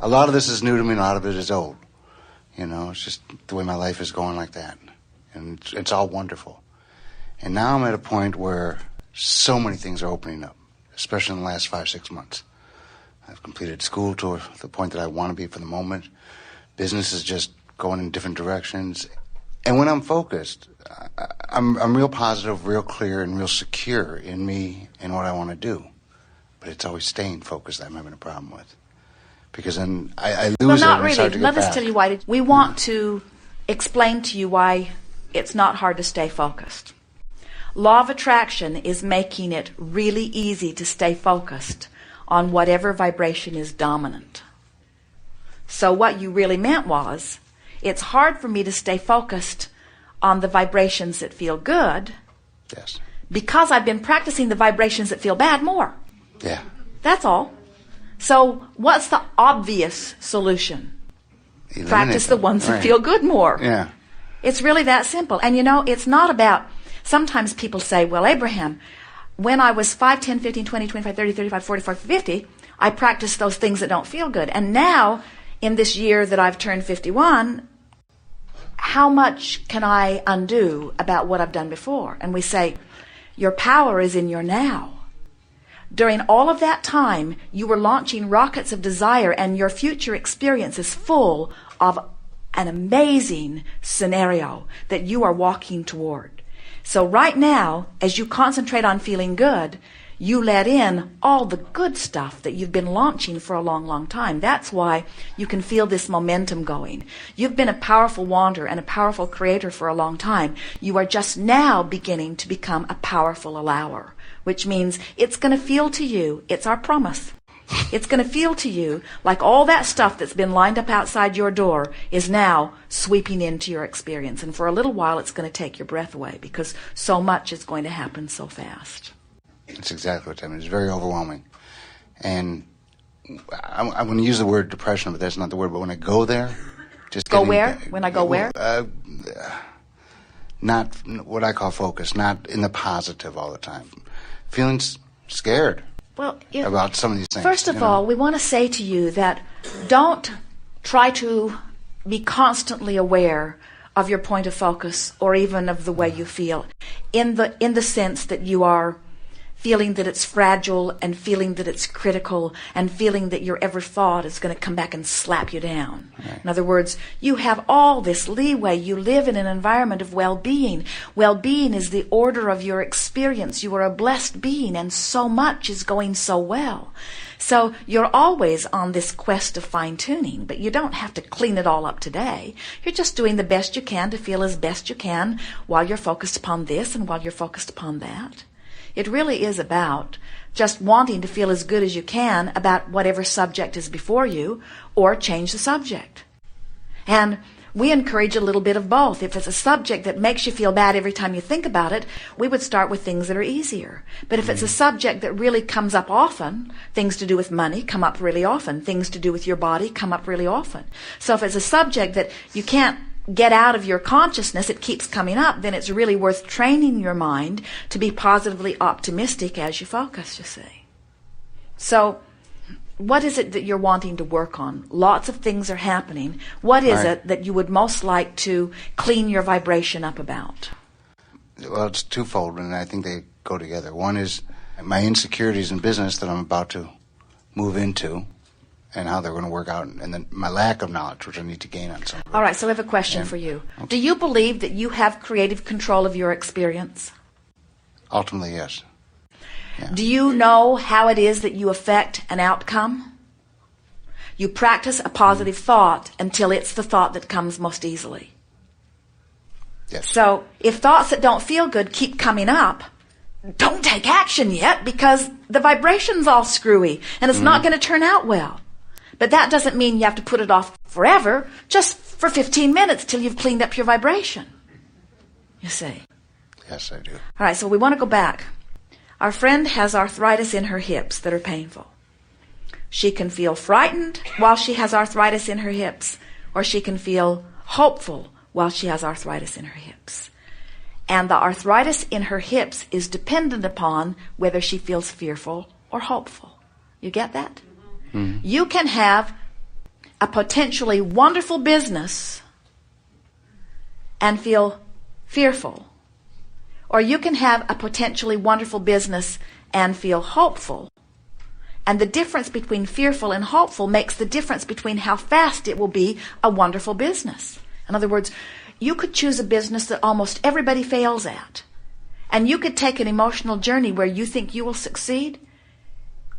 a lot of this is new to me, and a lot of it is old. You know, it's just the way my life is going like that. And it's all wonderful. And now I'm at a point where so many things are opening up, especially in the last 5-6 months. I've completed school to the point that I want to be for the moment. Business is just going in different directions. And when I'm focused, I'm real positive, real clear, and real secure in me and what I want to do. But it's always staying focused that I'm having a problem with. Because then I lose it. Well, not and it's hard really. to Let get us back. tell you why. We want to explain to you why it's not hard to stay focused. Law of attraction is making it really easy to stay focused on whatever vibration is dominant. So what you really meant was, it's hard for me to stay focused on the vibrations that feel good. Yes. Because I've been practicing the vibrations that feel bad more. Yeah. That's all. So what's the obvious solution? Eliminate Practice the them. ones that Right. feel good more. Yeah. It's really that simple. And you know, it's not about, sometimes people say, well, Abraham, when I was 5, 10, 15, 20, 25, 30, 35, 45, 50, I practiced those things that don't feel good. And now, in this year that I've turned 51, how much can I undo about what I've done before? And we say, your power is in your now. During all of that time, you were launching rockets of desire, and your future experience is full of an amazing scenario that you are walking toward. So right now, as you concentrate on feeling good, you let in all the good stuff that you've been launching for a long, long time. That's why you can feel this momentum going. You've been a powerful wanderer and a powerful creator for a long time. You are just now beginning to become a powerful allower, which means it's going to feel to you, it's our promise, it's going to feel to you like all that stuff that's been lined up outside your door is now sweeping into your experience. And for a little while, it's going to take your breath away because so much is going to happen so fast. That's exactly what's happening. It's very overwhelming. And I'm going to use the word depression, but that's not the word. But when I go there, just Go where? When I go where? Not what I call focus, not in the positive all the time. Feeling scared about some of these things. First of all, we want to say to you that don't try to be constantly aware of your point of focus or even of the way you feel in the sense that you are feeling that it's fragile and feeling that it's critical and feeling that your every thought is going to come back and slap you down. Right. In other words, you have all this leeway. You live in an environment of well-being. Well-being is the order of your experience. You are a blessed being and so much is going so well. So you're always on this quest of fine-tuning, but you don't have to clean it all up today. You're just doing the best you can to feel as best you can while you're focused upon this and while you're focused upon that. It really is about just wanting to feel as good as you can about whatever subject is before you, or change the subject. And we encourage a little bit of both. If it's a subject that makes you feel bad every time you think about it, we would start with things that are easier. But if it's a subject that really comes up often, things to do with money come up really often, things to do with your body come up really often. So if it's a subject that you can't get out of your consciousness, it keeps coming up, then it's really worth training your mind to be positively optimistic as you focus, you see. So what is it that you're wanting to work on? Lots of things are happening. What is it that you would most like to clean your vibration up about? Well, it's twofold, and I think they go together. One is my insecurities in business that I'm about to move into, and how they're going to work out, and then my lack of knowledge, which I need to gain on some of it. All right, so I have a question for you. Okay. Do you believe that you have creative control of your experience? Ultimately, yes. Yeah. Do you know how it is that you affect an outcome? You practice a positive thought until it's the thought that comes most easily. Yes. So if thoughts that don't feel good keep coming up, don't take action yet because the vibration's all screwy and it's not going to turn out well. But that doesn't mean you have to put it off forever, just for 15 minutes till you've cleaned up your vibration. You see? Yes, I do. All right, so we want to go back. Our friend has arthritis in her hips that are painful. She can feel frightened while she has arthritis in her hips, or she can feel hopeful while she has arthritis in her hips. And the arthritis in her hips is dependent upon whether she feels fearful or hopeful. You get that? Mm-hmm. You can have a potentially wonderful business and feel fearful. Or you can have a potentially wonderful business and feel hopeful. And the difference between fearful and hopeful makes the difference between how fast it will be a wonderful business. In other words, you could choose a business that almost everybody fails at. And you could take an emotional journey where you think you will succeed.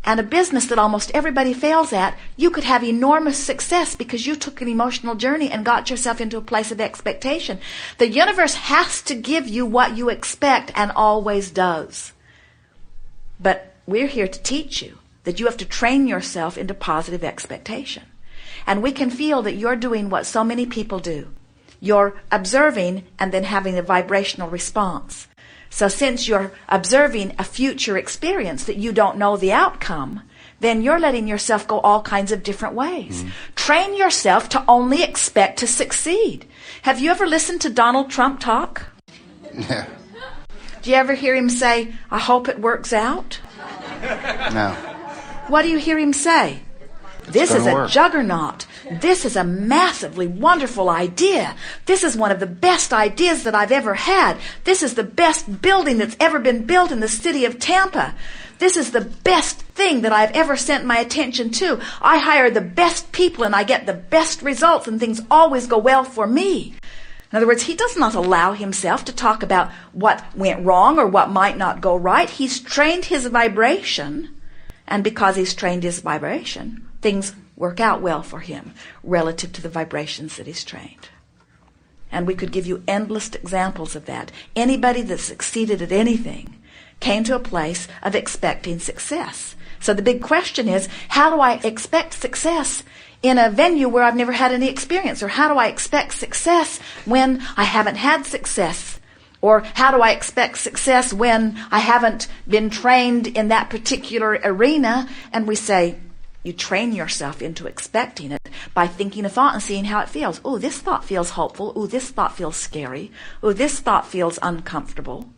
And a business that almost everybody fails at, you could have enormous success because you took an emotional journey and got yourself into a place of expectation. The universe has to give you what you expect and always does. But we're here to teach you that you have to train yourself into positive expectation. And we can feel that you're doing what so many people do. You're observing and then having a vibrational response. So since you're observing a future experience that you don't know the outcome, then you're letting yourself go all kinds of different ways. Train yourself to only expect to succeed. Have you ever listened to Donald Trump talk? Yeah. Do you ever hear him say, "I hope it works out"? No. What do you hear him say? This is a juggernaut. This is a massively wonderful idea. This is one of the best ideas that I've ever had. This is the best building that's ever been built in the city of Tampa. This is the best thing that I've ever sent my attention to. I hire the best people and I get the best results and things always go well for me. In other words, he does not allow himself to talk about what went wrong or what might not go right. He's trained his vibration, and because he's trained his vibration, things work out well for him relative to the vibrations that he's trained. And we could give you endless examples of that. Anybody that succeeded at anything came to a place of expecting success. So the big question is, how do I expect success in a venue where I've never had any experience? Or how do I expect success when I haven't had success? Or how do I expect success when I haven't been trained in that particular arena? And we say, you train yourself into expecting it by thinking a thought and seeing how it feels. Oh, this thought feels hopeful. Oh, this thought feels scary. Oh, this thought feels uncomfortable.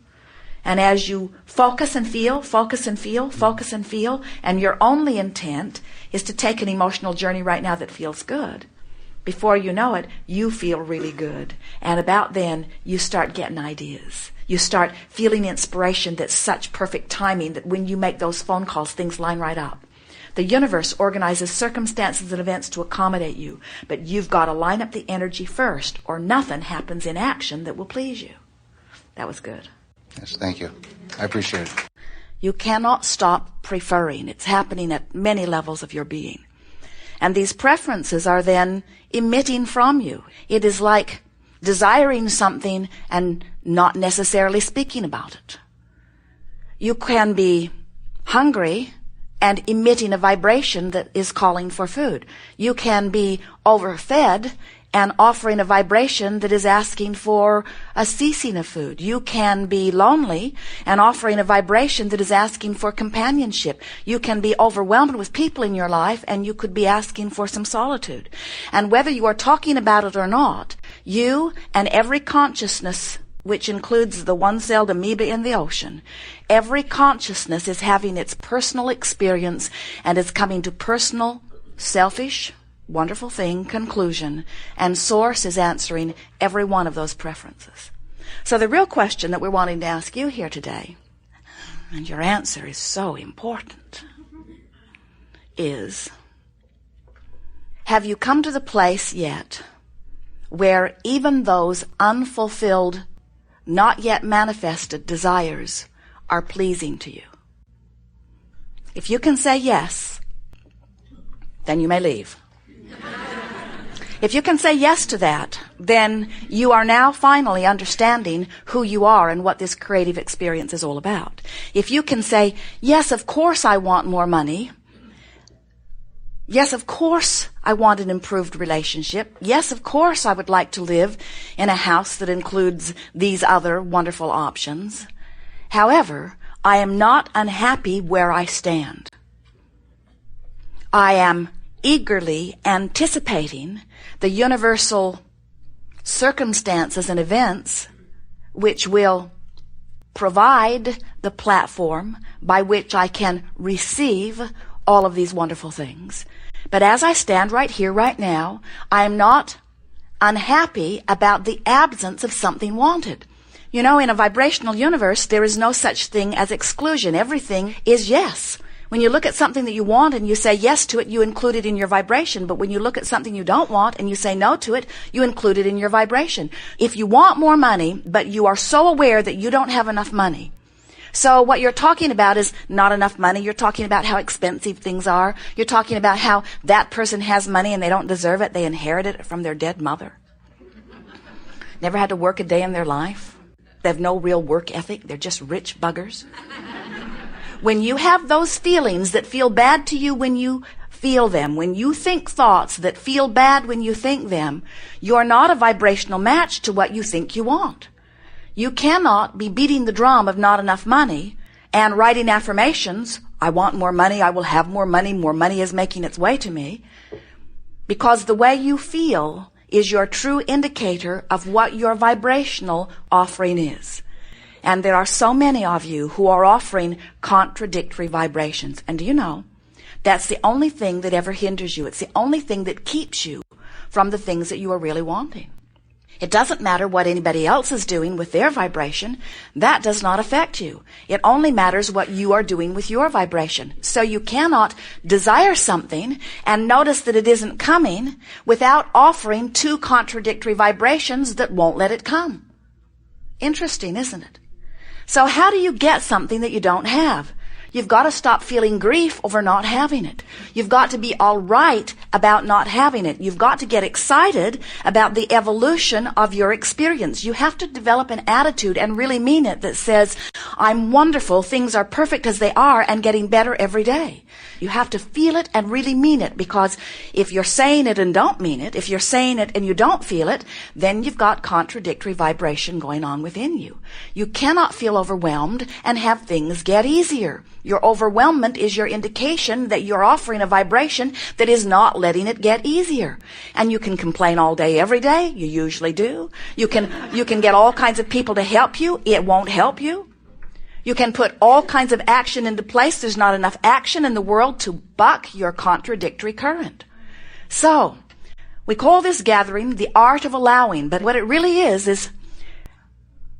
And as you focus and feel, focus and feel, focus and feel, and your only intent is to take an emotional journey right now that feels good. Before you know it, you feel really good. And about then, you start getting ideas. You start feeling inspiration that's such perfect timing that when you make those phone calls, things line right up. The universe organizes circumstances and events to accommodate you, but you've got to line up the energy first, or nothing happens in action that will please you. That was good. Yes, thank you. I appreciate it. You cannot stop preferring. It's happening at many levels of your being. And these preferences are then emitting from you. It is like desiring something and not necessarily speaking about it. You can be hungry and emitting a vibration that is calling for food. You can be overfed and offering a vibration that is asking for a ceasing of food. You can be lonely and offering a vibration that is asking for companionship. You can be overwhelmed with people in your life and you could be asking for some solitude. And whether you are talking about it or not, you and every consciousness, which includes the one-celled amoeba in the ocean, every consciousness is having its personal experience and is coming to personal, selfish, wonderful thing, conclusion, and Source is answering every one of those preferences. So the real question that we're wanting to ask you here today, and your answer is so important, is, have you come to the place yet where even those unfulfilled, not yet manifested desires are pleasing to you? If you can say yes, then you may leave. If you can say yes to that, then you are now finally understanding who you are and what this creative experience is all about. If you can say, yes, of course I want more money. Yes, of course I want an improved relationship. Yes, of course I would like to live in a house that includes these other wonderful options. However, I am not unhappy where I stand. I am eagerly anticipating the universal circumstances and events which will provide the platform by which I can receive all of these wonderful things. But as I stand right here, right now, I am not unhappy about the absence of something wanted. You know, in a vibrational universe, there is no such thing as exclusion. Everything is yes. When you look at something that you want and you say yes to it, you include it in your vibration. But when you look at something you don't want and you say no to it, you include it in your vibration. If you want more money, but you are so aware that you don't have enough money, so what you're talking about is not enough money. You're talking about how expensive things are. You're talking about how that person has money and they don't deserve it. They inherited it from their dead mother. Never had to work a day in their life. They have no real work ethic. They're just rich buggers. When you have those feelings that feel bad to you when you feel them, when you think thoughts that feel bad when you think them, you're not a vibrational match to what you think you want. You cannot be beating the drum of not enough money and writing affirmations, I want more money, I will have more money is making its way to me, because the way you feel is your true indicator of what your vibrational offering is. And there are so many of you who are offering contradictory vibrations. And do you know, that's the only thing that ever hinders you. It's the only thing that keeps you from the things that you are really wanting. It doesn't matter what anybody else is doing with their vibration. That does not affect you. It only matters what you are doing with your vibration. So you cannot desire something and notice that it isn't coming without offering two contradictory vibrations that won't let it come. Interesting, isn't it? So how do you get something that you don't have? You've got to stop feeling grief over not having it. You've got to be all right about not having it. You've got to get excited about the evolution of your experience. You have to develop an attitude and really mean it that says, I'm wonderful, things are perfect as they are and getting better every day. You have to feel it and really mean it, because if you're saying it and don't mean it, if you're saying it and you don't feel it, then you've got contradictory vibration going on within you. You cannot feel overwhelmed and have things get easier. Your overwhelmment is your indication that you're offering a vibration that is not letting it get easier. And you can complain all day, every day. You usually do. You can get all kinds of people to help you. It won't help you. You can put all kinds of action into place. There's not enough action in the world to buck your contradictory current. So, we call this gathering the art of allowing, but what it really is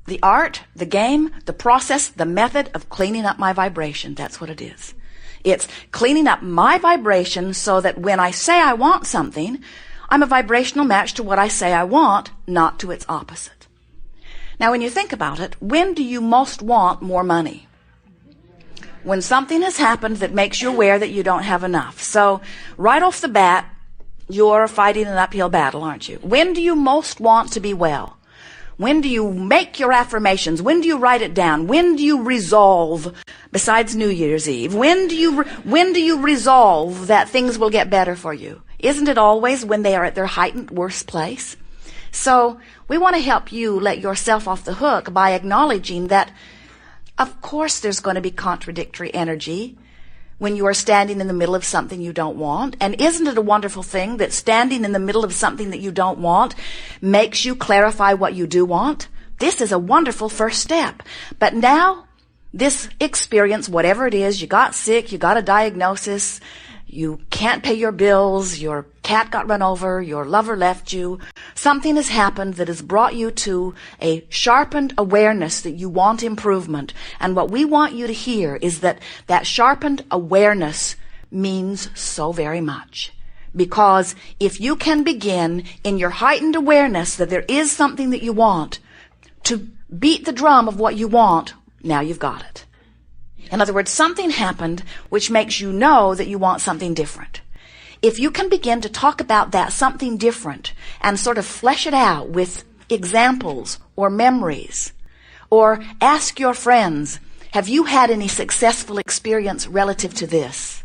the art, the game, the process, the method of cleaning up my vibration. That's what it is. It's cleaning up my vibration so that when I say I want something, I'm a vibrational match to what I say I want, not to its opposite. Now, when you think about it, when do you most want more money? When something has happened that makes you aware that you don't have enough. So, right off the bat, you're fighting an uphill battle, aren't you? When do you most want to be well? When do you make your affirmations? When do you write it down? When do you resolve, besides New Year's Eve, when do you resolve that things will get better for you? Isn't it always when they are at their heightened worst place? So we want to help you let yourself off the hook by acknowledging that, of course, there's going to be contradictory energy when you are standing in the middle of something you don't want. And isn't it a wonderful thing that standing in the middle of something that you don't want makes you clarify what you do want? This is a wonderful first step. But now, this experience, whatever it is, you got sick, you got a diagnosis, you can't pay your bills, your cat got run over, your lover left you, something has happened that has brought you to a sharpened awareness that you want improvement. And what we want you to hear is that that sharpened awareness means so very much. Because if you can begin in your heightened awareness that there is something that you want to beat the drum of what you want, now you've got it. In other words, something happened which makes you know that you want something different. If you can begin to talk about that something different and sort of flesh it out with examples or memories, or ask your friends, have you had any successful experience relative to this?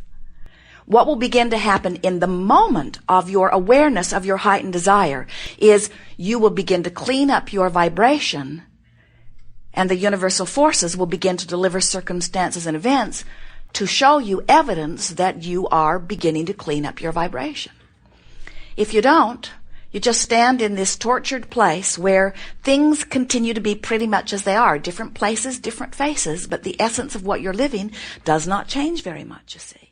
What will begin to happen in the moment of your awareness of your heightened desire is you will begin to clean up your vibration, and the universal forces will begin to deliver circumstances and events to show you evidence that you are beginning to clean up your vibration. If you don't, you just stand in this tortured place where things continue to be pretty much as they are. Different places, different faces, but the essence of what you're living does not change very much, you see.